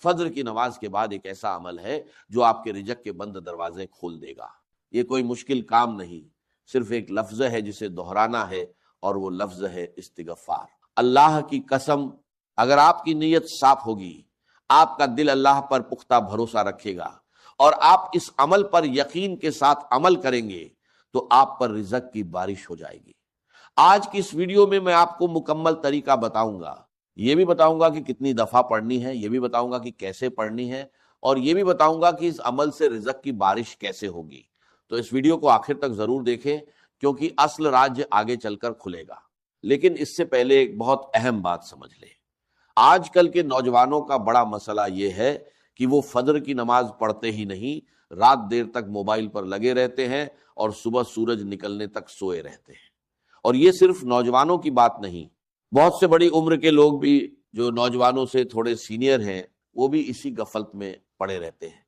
فجر کی نماز کے بعد ایک ایسا عمل ہے جو آپ کے رزق کے بند دروازے کھول دے گا۔ یہ کوئی مشکل کام نہیں، صرف ایک لفظ ہے جسے دہرانا ہے، اور وہ لفظ ہے استغفار۔ اللہ کی قسم، اگر آپ کی نیت صاف ہوگی، آپ کا دل اللہ پر پختہ بھروسہ رکھے گا، اور آپ اس عمل پر یقین کے ساتھ عمل کریں گے، تو آپ پر رزق کی بارش ہو جائے گی۔ آج کی اس ویڈیو میں آپ کو مکمل طریقہ بتاؤں گا، یہ بھی بتاؤں گا کہ کتنی دفعہ پڑھنی ہے، یہ بھی بتاؤں گا کہ کیسے پڑھنی ہے، اور یہ بھی بتاؤں گا کہ اس عمل سے رزق کی بارش کیسے ہوگی۔ تو اس ویڈیو کو آخر تک ضرور دیکھیں، کیونکہ اصل راج آگے چل کر کھلے گا۔ لیکن اس سے پہلے ایک بہت اہم بات سمجھ لیں۔ آج کل کے نوجوانوں کا بڑا مسئلہ یہ ہے کہ وہ فجر کی نماز پڑھتے ہی نہیں، رات دیر تک موبائل پر لگے رہتے ہیں اور صبح سورج نکلنے تک سوئے رہتے ہیں۔ اور یہ صرف نوجوانوں کی بات نہیں، بہت سے بڑی عمر کے لوگ بھی جو نوجوانوں سے تھوڑے سینئر ہیں، وہ بھی اسی غفلت میں پڑے رہتے ہیں۔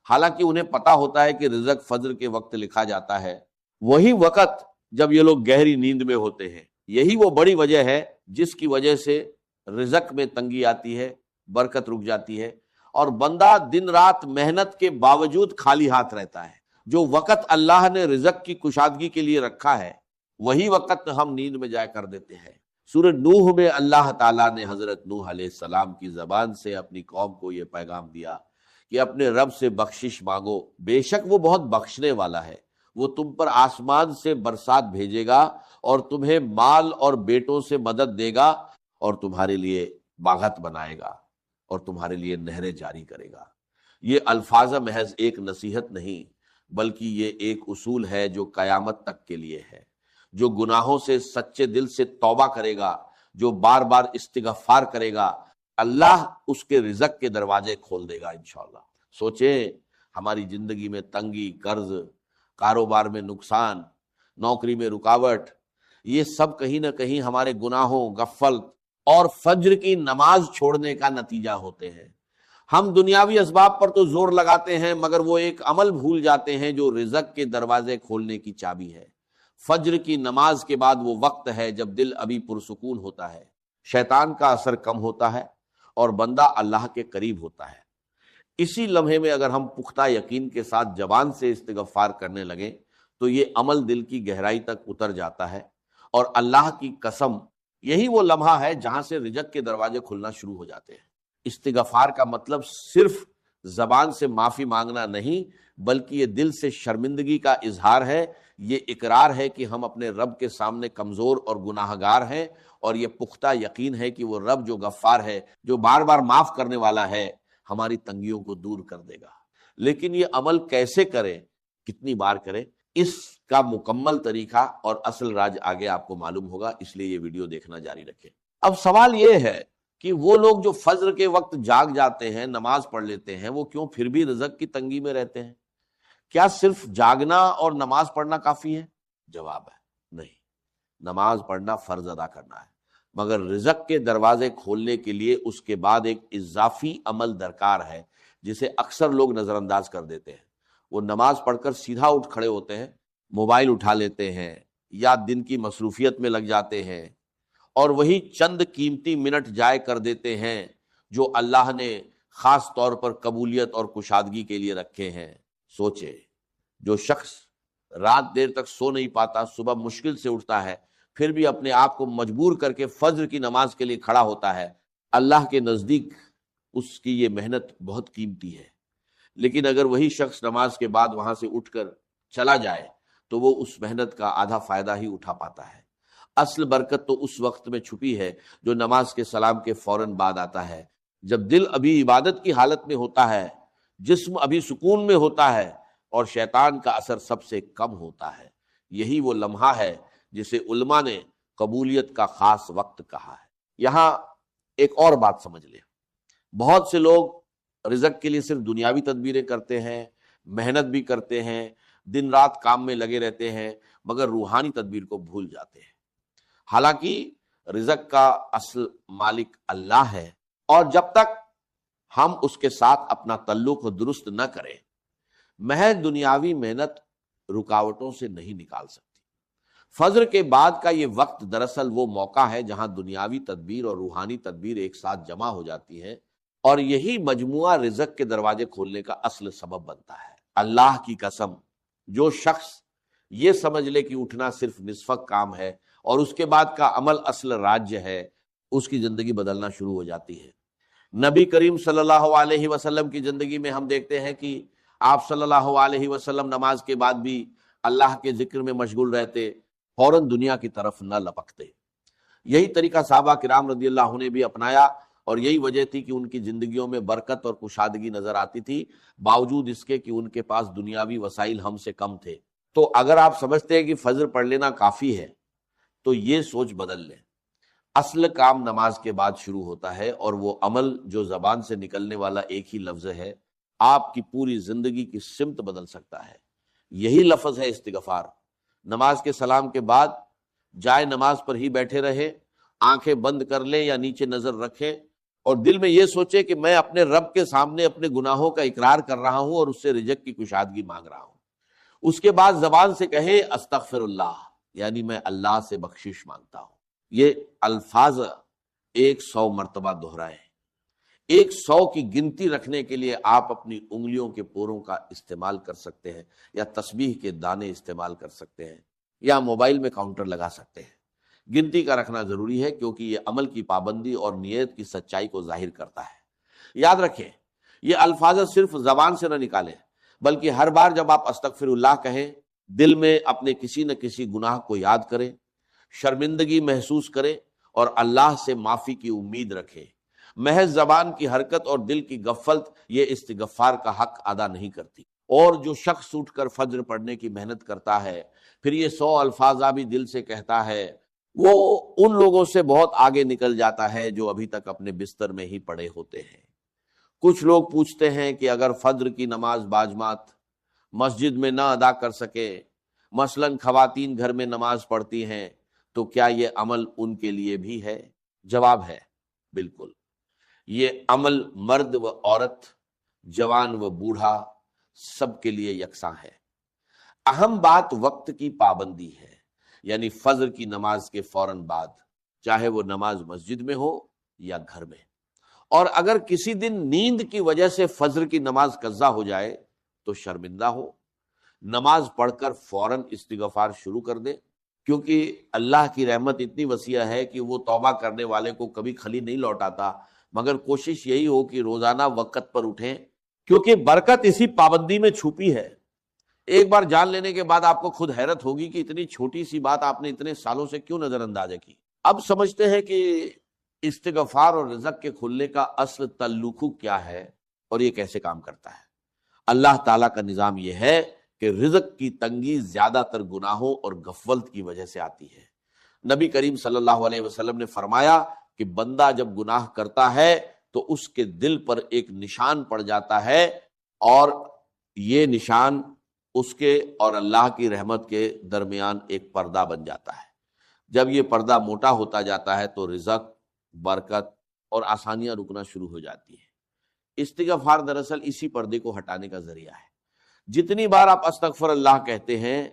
حالانکہ انہیں پتا ہوتا ہے کہ رزق فجر کے وقت لکھا جاتا ہے، وہی وقت جب یہ لوگ گہری نیند میں ہوتے ہیں۔ یہی وہ بڑی وجہ ہے جس کی وجہ سے رزق میں تنگی آتی ہے، برکت رک جاتی ہے، اور بندہ دن رات محنت کے باوجود خالی ہاتھ رہتا ہے۔ جو وقت اللہ نے رزق کی کشادگی کے لیے رکھا ہے، وہی وقت ہم نیند میں جایا کر دیتے ہیں۔ سورہ نوح میں اللہ تعالیٰ نے حضرت نوح علیہ السلام کی زبان سے اپنی قوم کو یہ پیغام دیا کہ اپنے رب سے بخشش مانگو، بے شک وہ بہت بخشنے والا ہے، وہ تم پر آسمان سے برسات بھیجے گا اور تمہیں مال اور بیٹوں سے مدد دے گا، اور تمہارے لیے باغت بنائے گا اور تمہارے لیے نہریں جاری کرے گا۔ یہ الفاظ محض ایک نصیحت نہیں، بلکہ یہ ایک اصول ہے جو قیامت تک کے لیے ہے۔ جو گناہوں سے سچے دل سے توبہ کرے گا، جو بار بار استغفار کرے گا، اللہ اس کے رزق کے دروازے کھول دے گا انشاءاللہ۔ سوچیں، ہماری زندگی میں تنگی، قرض، کاروبار میں نقصان، نوکری میں رکاوٹ، یہ سب کہیں نہ کہیں ہمارے گناہوں، غفلت اور فجر کی نماز چھوڑنے کا نتیجہ ہوتے ہیں۔ ہم دنیاوی اسباب پر تو زور لگاتے ہیں، مگر وہ ایک عمل بھول جاتے ہیں جو رزق کے دروازے کھولنے کی چابی ہے۔ فجر کی نماز کے بعد وہ وقت ہے جب دل ابھی پرسکون ہوتا ہے، شیطان کا اثر کم ہوتا ہے، اور بندہ اللہ کے قریب ہوتا ہے۔ اسی لمحے میں اگر ہم پختہ یقین کے ساتھ زبان سے استغفار کرنے لگیں تو یہ عمل دل کی گہرائی تک اتر جاتا ہے، اور اللہ کی قسم یہی وہ لمحہ ہے جہاں سے رزق کے دروازے کھلنا شروع ہو جاتے ہیں۔ استغفار کا مطلب صرف زبان سے معافی مانگنا نہیں، بلکہ یہ دل سے شرمندگی کا اظہار ہے، یہ اقرار ہے کہ ہم اپنے رب کے سامنے کمزور اور گناہ گار ہیں، اور یہ پختہ یقین ہے کہ وہ رب جو غفار ہے، جو بار بار معاف کرنے والا ہے، ہماری تنگیوں کو دور کر دے گا۔ لیکن یہ عمل کیسے کریں، کتنی بار کریں، اس کا مکمل طریقہ اور اصل راج آگے آپ کو معلوم ہوگا، اس لیے یہ ویڈیو دیکھنا جاری رکھیں۔ اب سوال یہ ہے کہ وہ لوگ جو فجر کے وقت جاگ جاتے ہیں، نماز پڑھ لیتے ہیں، وہ کیوں پھر بھی رزق کی تنگی میں رہتے ہیں؟ کیا صرف جاگنا اور نماز پڑھنا کافی ہے؟ جواب ہے نہیں، نماز پڑھنا فرض ادا کرنا ہے، مگر رزق کے دروازے کھولنے کے لیے اس کے بعد ایک اضافی عمل درکار ہے جسے اکثر لوگ نظر انداز کر دیتے ہیں۔ وہ نماز پڑھ کر سیدھا اٹھ کھڑے ہوتے ہیں، موبائل اٹھا لیتے ہیں یا دن کی مصروفیت میں لگ جاتے ہیں، اور وہی چند قیمتی منٹ ضائع کر دیتے ہیں جو اللہ نے خاص طور پر قبولیت اور کشادگی کے لیے رکھے ہیں۔ سوچے، جو شخص رات دیر تک سو نہیں پاتا، صبح مشکل سے اٹھتا ہے، پھر بھی اپنے آپ کو مجبور کر کے فجر کی نماز کے لیے کھڑا ہوتا ہے، اللہ کے نزدیک اس کی یہ محنت بہت قیمتی ہے۔ لیکن اگر وہی شخص نماز کے بعد وہاں سے اٹھ کر چلا جائے تو وہ اس محنت کا آدھا فائدہ ہی اٹھا پاتا ہے۔ اصل برکت تو اس وقت میں چھپی ہے جو نماز کے سلام کے فوراً بعد آتا ہے، جب دل ابھی عبادت کی حالت میں ہوتا ہے، جسم ابھی سکون میں ہوتا ہے، اور شیطان کا اثر سب سے کم ہوتا ہے۔ یہی وہ لمحہ ہے جسے علماء نے قبولیت کا خاص وقت کہا ہے۔ یہاں ایک اور بات سمجھ لیں، بہت سے لوگ رزق کے لیے صرف دنیاوی تدبیریں کرتے ہیں، محنت بھی کرتے ہیں، دن رات کام میں لگے رہتے ہیں، مگر روحانی تدبیر کو بھول جاتے ہیں۔ حالانکہ رزق کا اصل مالک اللہ ہے، اور جب تک ہم اس کے ساتھ اپنا تعلق درست نہ کریں، محض دنیاوی محنت رکاوٹوں سے نہیں نکال سکتی۔ فجر کے بعد کا یہ وقت دراصل وہ موقع ہے جہاں دنیاوی تدبیر اور روحانی تدبیر ایک ساتھ جمع ہو جاتی ہیں، اور یہی مجموعہ رزق کے دروازے کھولنے کا اصل سبب بنتا ہے۔ اللہ کی قسم، جو شخص یہ سمجھ لے کہ اٹھنا صرف نصف کام ہے اور اس کے بعد کا عمل اصل راجیہ ہے، اس کی زندگی بدلنا شروع ہو جاتی ہے۔ نبی کریم صلی اللہ علیہ وسلم کی زندگی میں ہم دیکھتے ہیں کہ آپ صلی اللہ علیہ وسلم نماز کے بعد بھی اللہ کے ذکر میں مشغول رہتے، فوراً دنیا کی طرف نہ لپکتے۔ یہی طریقہ صحابہ کرام رضی اللہ عنہ نے بھی اپنایا، اور یہی وجہ تھی کہ ان کی زندگیوں میں برکت اور کشادگی نظر آتی تھی، باوجود اس کے کہ ان کے پاس دنیاوی وسائل ہم سے کم تھے۔ تو اگر آپ سمجھتے ہیں کہ فجر پڑھ لینا کافی ہے تو یہ سوچ بدل لیں۔ اصل کام نماز کے بعد شروع ہوتا ہے، اور وہ عمل جو زبان سے نکلنے والا ایک ہی لفظ ہے آپ کی پوری زندگی کی سمت بدل سکتا ہے۔ یہی لفظ ہے استغفار۔ نماز کے سلام کے بعد جائے نماز پر ہی بیٹھے رہے، آنکھیں بند کر لیں یا نیچے نظر رکھیں، اور دل میں یہ سوچے کہ میں اپنے رب کے سامنے اپنے گناہوں کا اقرار کر رہا ہوں اور اس سے رزق کی کشادگی مانگ رہا ہوں۔ اس کے بعد زبان سے کہے استغفر اللہ، یعنی میں اللہ سے بخشش مانگتا ہوں۔ یہ الفاظ 100 مرتبہ دہرائیں۔ 100 کی گنتی رکھنے کے لیے آپ اپنی انگلیوں کے پوروں کا استعمال کر سکتے ہیں، یا تسبیح کے دانے استعمال کر سکتے ہیں، یا موبائل میں کاؤنٹر لگا سکتے ہیں۔ گنتی کا رکھنا ضروری ہے، کیونکہ یہ عمل کی پابندی اور نیت کی سچائی کو ظاہر کرتا ہے۔ یاد رکھیں، یہ الفاظ صرف زبان سے نہ نکالیں، بلکہ ہر بار جب آپ استغفر اللہ کہیں، دل میں اپنے کسی نہ کسی گناہ کو یاد کریں، شرمندگی محسوس کریں اور اللہ سے معافی کی امید رکھیں۔ محض زبان کی حرکت اور دل کی غفلت یہ استغفار کا حق ادا نہیں کرتی۔ اور جو شخص اٹھ کر فجر پڑھنے کی محنت کرتا ہے، پھر یہ 100 الفاظ بھی دل سے کہتا ہے، وہ ان لوگوں سے بہت آگے نکل جاتا ہے جو ابھی تک اپنے بستر میں ہی پڑے ہوتے ہیں۔ کچھ لوگ پوچھتے ہیں کہ اگر فجر کی نماز باجماعت مسجد میں نہ ادا کر سکے، مثلاً خواتین گھر میں نماز پڑھتی ہیں، تو کیا یہ عمل ان کے لیے بھی ہے؟ جواب ہے بالکل۔ یہ عمل مرد و عورت، جوان و بوڑھا، سب کے لیے یکساں ہے۔ اہم بات وقت کی پابندی ہے، یعنی فجر کی نماز کے فوراً بعد، چاہے وہ نماز مسجد میں ہو یا گھر میں۔ اور اگر کسی دن نیند کی وجہ سے فجر کی نماز قضا ہو جائے تو شرمندہ ہو، نماز پڑھ کر فوراً استغفار شروع کر دے، کیونکہ اللہ کی رحمت اتنی وسیع ہے کہ وہ توبہ کرنے والے کو کبھی خالی نہیں لوٹاتا، مگر کوشش یہی ہو کہ روزانہ وقت پر اٹھیں، کیونکہ برکت اسی پابندی میں چھپی ہے۔ ایک بار جان لینے کے بعد آپ کو خود حیرت ہوگی کہ اتنی چھوٹی سی بات آپ نے اتنے سالوں سے کیوں نظر انداز کی۔ اب سمجھتے ہیں کہ استغفار اور رزق کے کھلنے کا اصل تعلق کیا ہے اور یہ کیسے کام کرتا ہے۔ اللہ تعالیٰ کا نظام یہ ہے کہ رزق کی تنگی زیادہ تر گناہوں اور غفلت کی وجہ سے آتی ہے۔ نبی کریم صلی اللہ علیہ وسلم نے فرمایا کہ بندہ جب گناہ کرتا ہے تو اس کے دل پر ایک نشان پڑ جاتا ہے، اور یہ نشان اس کے اور اللہ کی رحمت کے درمیان ایک پردہ بن جاتا ہے۔ جب یہ پردہ موٹا ہوتا جاتا ہے تو رزق، برکت اور آسانیاں رکنا شروع ہو جاتی ہیں۔ استغفار دراصل اسی پردے کو ہٹانے کا ذریعہ ہے۔ جتنی بار آپ استغفر اللہ کہتے ہیں،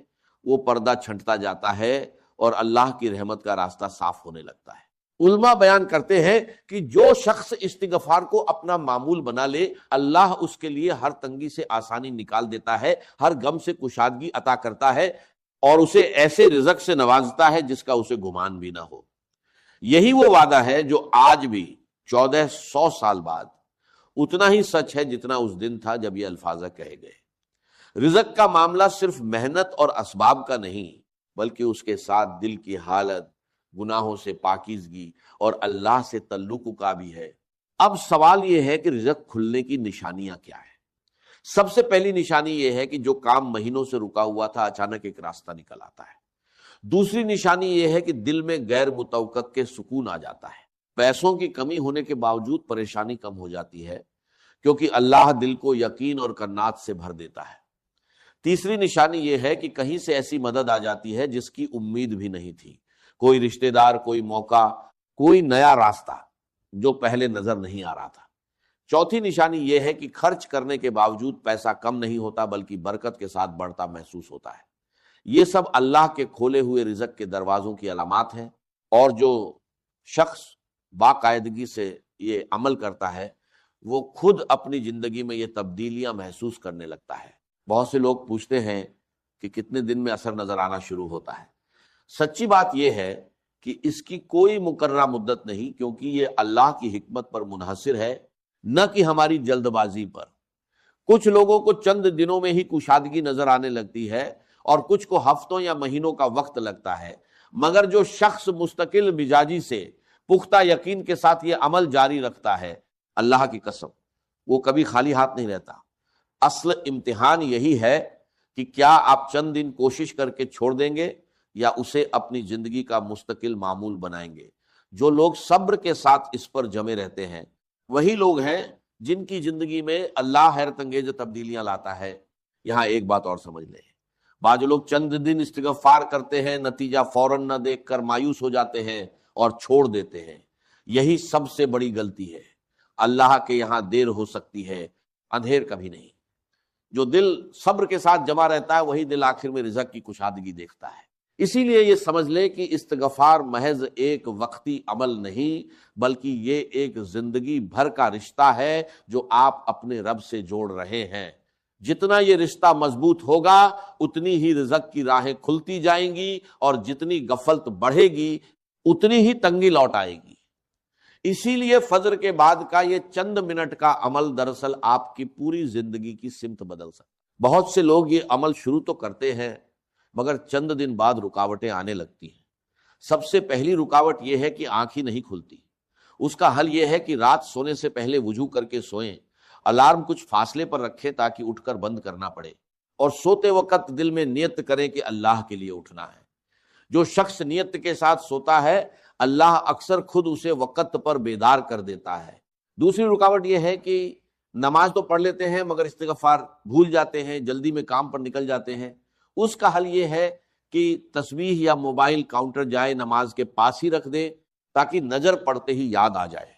وہ پردہ چھنٹتا جاتا ہے اور اللہ کی رحمت کا راستہ صاف ہونے لگتا ہے۔ علماء بیان کرتے ہیں کہ جو شخص استغفار کو اپنا معمول بنا لے، اللہ اس کے لیے ہر تنگی سے آسانی نکال دیتا ہے، ہر غم سے کشادگی عطا کرتا ہے، اور اسے ایسے رزق سے نوازتا ہے جس کا اسے گمان بھی نہ ہو۔ یہی وہ وعدہ ہے جو آج بھی 1400 سال بعد اتنا ہی سچ ہے جتنا اس دن تھا جب یہ الفاظ کہے گئے۔ رزق کا معاملہ صرف محنت اور اسباب کا نہیں، بلکہ اس کے ساتھ دل کی حالت، گناہوں سے پاکیزگی اور اللہ سے تعلق کا بھی ہے۔ اب سوال یہ ہے کہ رزق کھلنے کی نشانیاں کیا ہیں؟ سب سے پہلی نشانی یہ ہے کہ جو کام مہینوں سے رکا ہوا تھا اچانک ایک راستہ نکل آتا ہے۔ دوسری نشانی یہ ہے کہ دل میں غیر متوقع کے سکون آ جاتا ہے۔ پیسوں کی کمی ہونے کے باوجود پریشانی کم ہو جاتی ہے، کیونکہ اللہ دل کو یقین اور کنات سے بھر دیتا ہے۔ تیسری نشانی یہ ہے کہ کہیں سے ایسی مدد آ جاتی ہے جس کی امید بھی نہیں تھی، کوئی رشتہ دار، کوئی موقع، کوئی نیا راستہ جو پہلے نظر نہیں آ رہا تھا۔ چوتھی نشانی یہ ہے کہ خرچ کرنے کے باوجود پیسہ کم نہیں ہوتا، بلکہ برکت کے ساتھ بڑھتا محسوس ہوتا ہے۔ یہ سب اللہ کے کھولے ہوئے رزق کے دروازوں کی علامات ہیں، اور جو شخص باقاعدگی سے یہ عمل کرتا ہے وہ خود اپنی زندگی میں یہ تبدیلیاں محسوس کرنے لگتا ہے۔ بہت سے لوگ پوچھتے ہیں کہ کتنے دن میں اثر نظر آنا شروع ہوتا ہے۔ سچی بات یہ ہے کہ اس کی کوئی مقررہ مدت نہیں، کیونکہ یہ اللہ کی حکمت پر منحصر ہے، نہ کہ ہماری جلد بازی پر۔ کچھ لوگوں کو چند دنوں میں ہی کشادگی نظر آنے لگتی ہے اور کچھ کو ہفتوں یا مہینوں کا وقت لگتا ہے، مگر جو شخص مستقل مزاجی سے پختہ یقین کے ساتھ یہ عمل جاری رکھتا ہے، اللہ کی قسم وہ کبھی خالی ہاتھ نہیں رہتا۔ اصل امتحان یہی ہے کہ کیا آپ چند دن کوشش کر کے چھوڑ دیں گے یا اسے اپنی زندگی کا مستقل معمول بنائیں گے۔ جو لوگ صبر کے ساتھ اس پر جمے رہتے ہیں وہی لوگ ہیں جن کی زندگی میں اللہ حیرت انگیز تبدیلیاں لاتا ہے۔ یہاں ایک بات اور سمجھ لیں، بعض لوگ چند دن استغفار کرتے ہیں، نتیجہ فوراً نہ دیکھ کر مایوس ہو جاتے ہیں اور چھوڑ دیتے ہیں۔ یہی سب سے بڑی غلطی ہے۔ اللہ کے یہاں دیر ہو سکتی ہے، اندھیر کبھی نہیں۔ جو دل صبر کے ساتھ جمع رہتا ہے وہی دل آخر میں رزق کی کشادگی دیکھتا ہے۔ اسی لیے یہ سمجھ لے کہ استغفار محض ایک وقتی عمل نہیں، بلکہ یہ ایک زندگی بھر کا رشتہ ہے جو آپ اپنے رب سے جوڑ رہے ہیں۔ جتنا یہ رشتہ مضبوط ہوگا اتنی ہی رزق کی راہیں کھلتی جائیں گی، اور جتنی غفلت بڑھے گی اتنی ہی تنگی لوٹ آئے گی۔ اسی لیے فجر کے بعد کا یہ چند منٹ کا عمل دراصل آپ کی پوری زندگی کی سمت بدل سکتا ہے۔ بہت سے لوگ یہ عمل شروع تو کرتے ہیں مگر چند دن بعد رکاوٹیں آنے لگتی ہیں۔ سب سے پہلی رکاوٹ یہ ہے کہ آنکھ ہی نہیں کھلتی۔ اس کا حل یہ ہے کہ رات سونے سے پہلے وضو کر کے سوئیں، الارم کچھ فاصلے پر رکھیں تاکہ اٹھ کر بند کرنا پڑے، اور سوتے وقت دل میں نیت کریں کہ اللہ کے لیے اٹھنا ہے۔ جو شخص نیت کے ساتھ سوتا ہے اللہ اکثر خود اسے وقت پر بیدار کر دیتا ہے۔ دوسری رکاوٹ یہ ہے کہ نماز تو پڑھ لیتے ہیں مگر استغفار بھول جاتے ہیں، جلدی میں کام پر نکل جاتے ہیں۔ اس کا حل یہ ہے کہ تسبیح یا موبائل کاؤنٹر جائے نماز کے پاس ہی رکھ دیں تاکہ نظر پڑتے ہی یاد آ جائے۔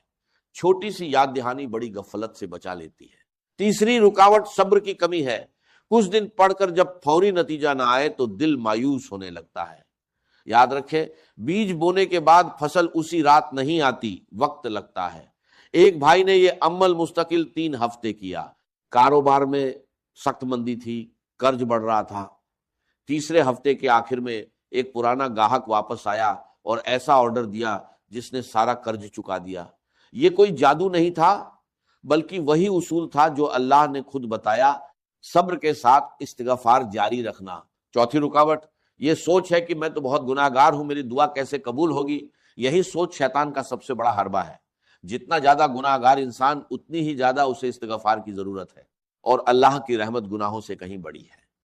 چھوٹی سی یاد دہانی بڑی غفلت سے بچا لیتی ہے۔ تیسری رکاوٹ صبر کی کمی ہے۔ کچھ دن پڑھ کر جب فوری نتیجہ نہ آئے تو دل مایوس ہونے لگتا ہے۔ یاد رکھیں، بیج بونے کے بعد فصل اسی رات نہیں آتی، وقت لگتا ہے۔ ایک بھائی نے یہ عمل مستقل 3 ہفتے کیا۔ کاروبار میں سخت مندی تھی، قرض بڑھ رہا تھا۔ تیسرے ہفتے کے آخر میں ایک پرانا گاہک واپس آیا اور ایسا آرڈر دیا جس نے سارا قرض چکا دیا۔ یہ کوئی جادو نہیں تھا بلکہ وہی اصول تھا جو اللہ نے خود بتایا، صبر کے ساتھ استغفار جاری رکھنا۔ چوتھی رکاوٹ یہ سوچ ہے کہ میں تو بہت گناہ گار ہوں، میری دعا کیسے قبول ہوگی۔ یہی سوچ شیطان کا سب سے بڑا حربہ ہے۔ جتنا زیادہ گناہ گار انسان اتنی ہی زیادہ اسے استغفار کی ضرورت ہے، اور اللہ کی رحمت گناہوں سے کہیں بڑی ہے۔